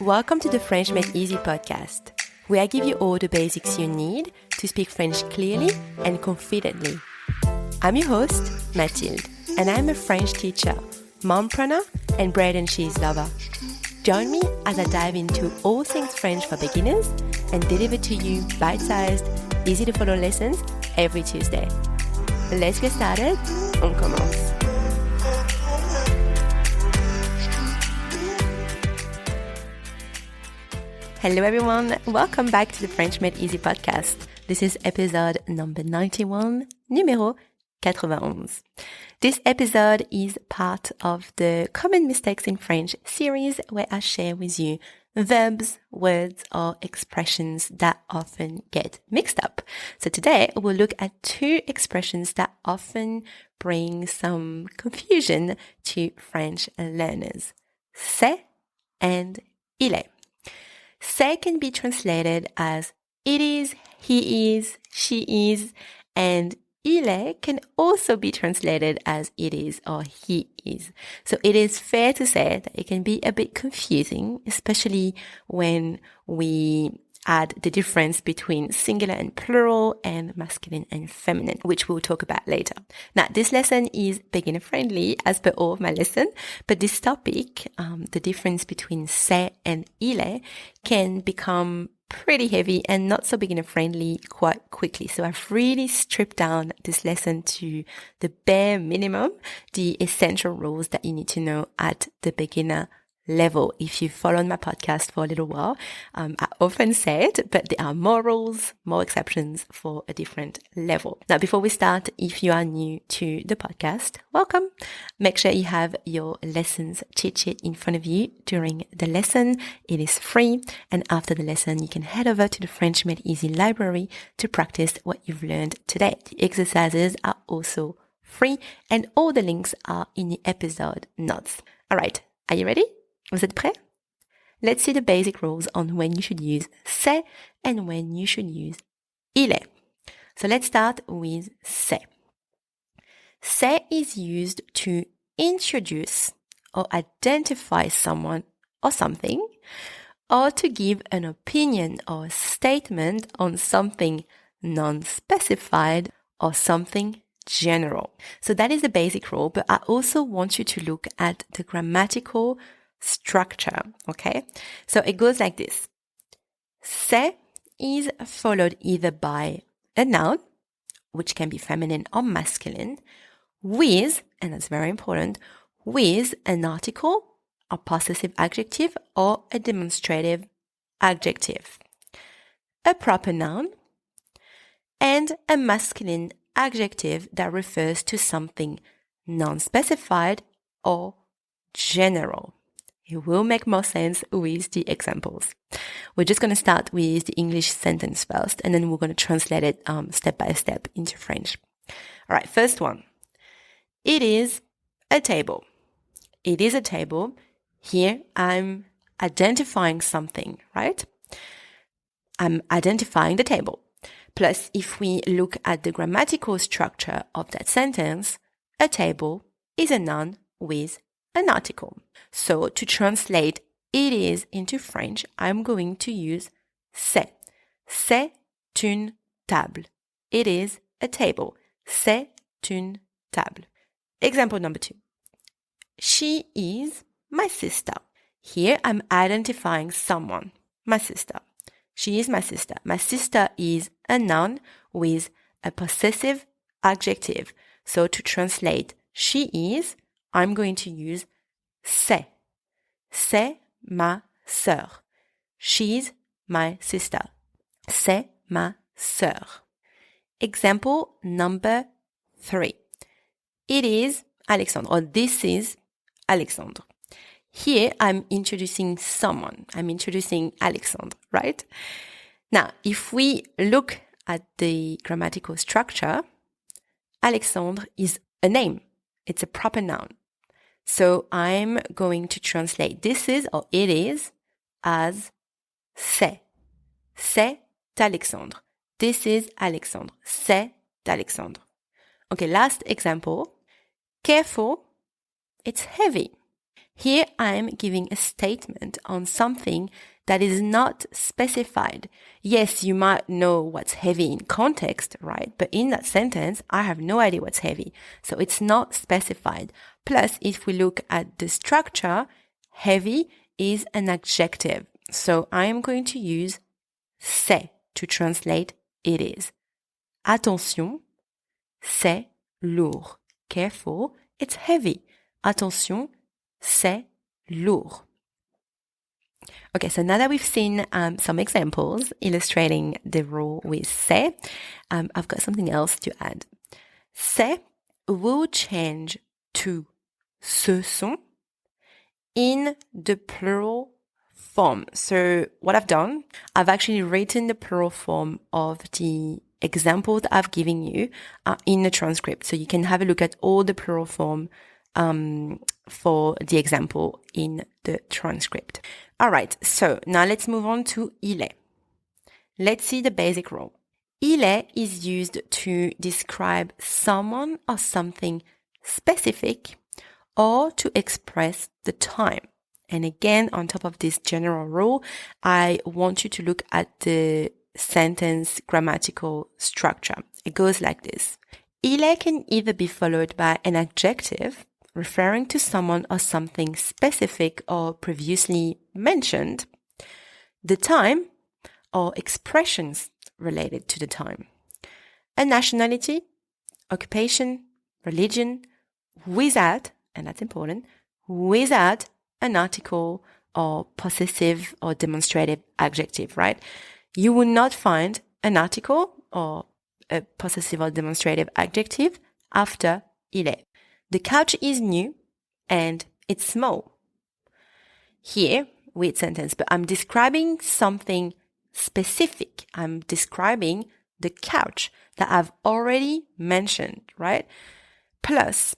Welcome to the French Made Easy podcast, where I give you all the basics you need to speak French clearly and confidently. I'm your host, Mathilde, and I'm a French teacher, mompreneur, and bread and cheese lover. Join me as I dive into all things French for beginners and deliver to you bite-sized, easy-to-follow lessons every Tuesday. Let's get started. On commence. Hello everyone, welcome back to the French Made Easy podcast. This is episode number 91, numéro 91. This episode is part of the Common Mistakes in French series where I share with you verbs, words, or expressions that often get mixed up. So today we'll look at two expressions that often bring some confusion to French learners. C'est and il est. C'est can be translated as it is, he is, she is, and il est can also be translated as it is or he is. So it is fair to say that it can be a bit confusing, especially when we add the difference between singular and plural and masculine and feminine, which we'll talk about later. Now, this lesson is beginner friendly as per all of my lessons, but this topic, the difference between c'est and il est, can become pretty heavy and not so beginner friendly quite quickly. So I've really stripped down this lesson to the bare minimum, the essential rules that you need to know at the beginner level. If you've followed my podcast for a little while, I often say it, but there are more rules, more exceptions for a different level. Now, before we start, if you are new to the podcast, welcome. Make sure you have your lessons cheat sheet in front of you during the lesson. It is free. And after the lesson, you can head over to the French Made Easy library to practice what you've learned today. The exercises are also free and all the links are in the episode notes. All right. Are you ready? Vous êtes prêts? Let's see the basic rules on when you should use c'est and when you should use il est. So let's start with c'est. C'est is used to introduce or identify someone or something, or to give an opinion or statement on something non-specified or something general. So that is the basic rule, but I also want you to look at the grammatical structure, okay? So it goes like this. C'est is followed either by a noun, which can be feminine or masculine, with, and that's very important, with an article, a possessive adjective, or a demonstrative adjective, a proper noun, and a masculine adjective that refers to something non-specified or general. It will make more sense with the examples. We're just going to start with the English sentence first, and then we're going to translate it step by step into French. All right, first one. It is a table. It is a table. Here, I'm identifying something, right? I'm identifying the table. Plus, if we look at the grammatical structure of that sentence, a table is a noun with an article. So to translate it is into French, I'm going to use c'est. C'est une table. It is a table. C'est une table. Example number 2. She is my sister. Here I'm identifying someone. My sister. She is my sister. My sister is a noun with a possessive adjective. So to translate she is, I'm going to use c'est. C'est ma sœur. She's my sister. C'est ma sœur. Example number 3. It is Alexandre, or this is Alexandre. Here I'm introducing someone. I'm introducing Alexandre, right? Now, if we look at the grammatical structure, Alexandre is a name. It's a proper noun. So I'm going to translate this is or it is as c'est. C'est Alexandre. This is Alexandre. C'est Alexandre. Okay, last example. Careful, it's heavy. Here I'm giving a statement on something that is not specified. Yes, you might know what's heavy in context, right? But in that sentence, I have no idea what's heavy. So it's not specified. Plus, if we look at the structure, heavy is an adjective. So I am going to use c'est to translate it is. Attention, c'est lourd. Careful, it's heavy. Attention, c'est lourd. Okay, so now that we've seen some examples illustrating the rule with c'est, I've got something else to add. C'est will change to ce sont in the plural form. So what I've done, I've actually written the plural form of the example that I've given you in the transcript. So you can have a look at all the plural form for the example in the transcript. All right, so now let's move on to il est. Let's see the basic rule. Il est is used to describe someone or something specific or to express the time. And again, on top of this general rule, I want you to look at the sentence grammatical structure. It goes like this. Il est can either be followed by an adjective referring to someone or something specific or previously mentioned, the time, or expressions related to the time, a nationality, occupation, religion, without, and that's important, without an article or possessive or demonstrative adjective, right? You will not find an article or a possessive or demonstrative adjective after il est. The couch is new and it's small. Here, weird sentence, but I'm describing something specific. I'm describing the couch that I've already mentioned, right? Plus,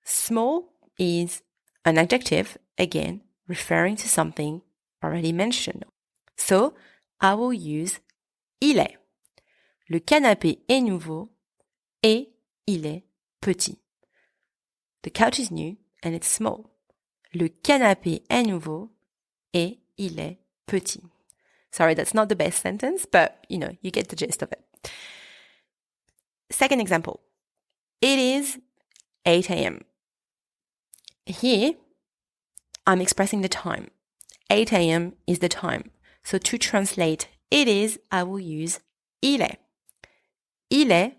small is an adjective, again, referring to something already mentioned. So, I will use il est. Le canapé est nouveau et il est petit. The couch is new and it's small. Le canapé est nouveau et il est petit. Sorry, that's not the best sentence, but you get the gist of it. Second example. It is 8 a.m. Here, I'm expressing the time. 8 a.m. is the time. So to translate it is, I will use il est. Il est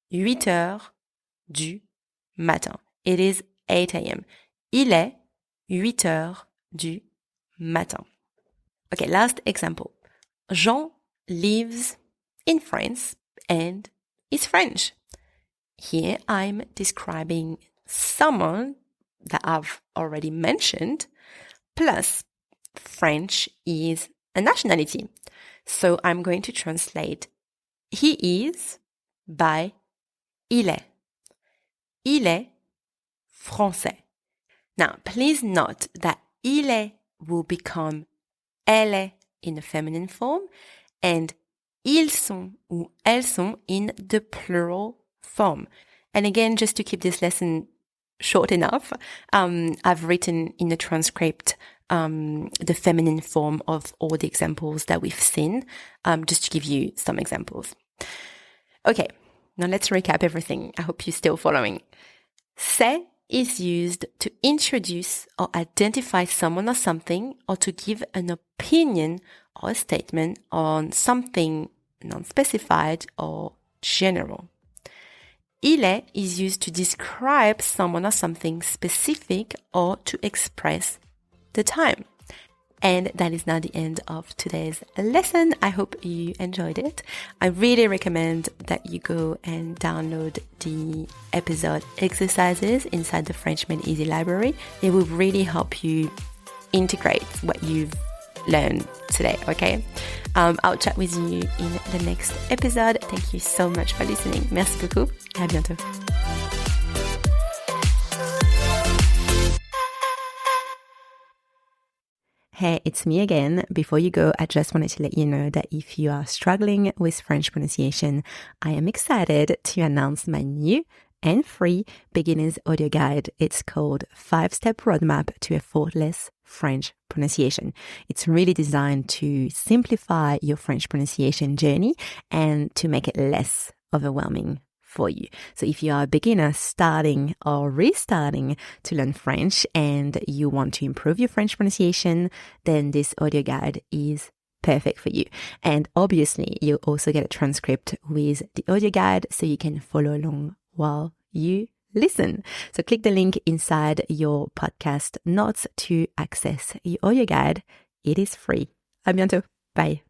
8 heures du matin. It is 8 a.m. Il est 8 heures du matin. Okay, last example. Jean lives in France and is French. Here I'm describing someone that I've already mentioned, plus French is a nationality. So I'm going to translate he is by il est. Il est français. Now, please note that il est will become elle est in the feminine form and ils sont ou elles sont in the plural form. And again, just to keep this lesson short enough, I've written in the transcript the feminine form of all the examples that we've seen, just to give you some examples. Okay, now let's recap everything. I hope you're still following. C'est is used to introduce or identify someone or something, or to give an opinion or a statement on something non-specified or general. Il est is used to describe someone or something specific or to express the time. And that is now the end of today's lesson. I hope you enjoyed it. I really recommend that you go and download the episode exercises inside the French Made Easy library. It will really help you integrate what you've learned today, okay? I'll chat with you in the next episode. Thank you so much for listening. Merci beaucoup. À bientôt. Hey, it's me again. Before you go, I just wanted to let you know that if you are struggling with French pronunciation, I am excited to announce my new and free beginner's audio guide. It's called 5-Step Roadmap to Effortless French Pronunciation. It's really designed to simplify your French pronunciation journey and to make it less overwhelming for you. So if you are a beginner starting or restarting to learn French and you want to improve your French pronunciation, then this audio guide is perfect for you. And obviously, you'll also get a transcript with the audio guide so you can follow along while you listen. So click the link inside your podcast notes to access your audio guide. It is free. À bientôt. Bye.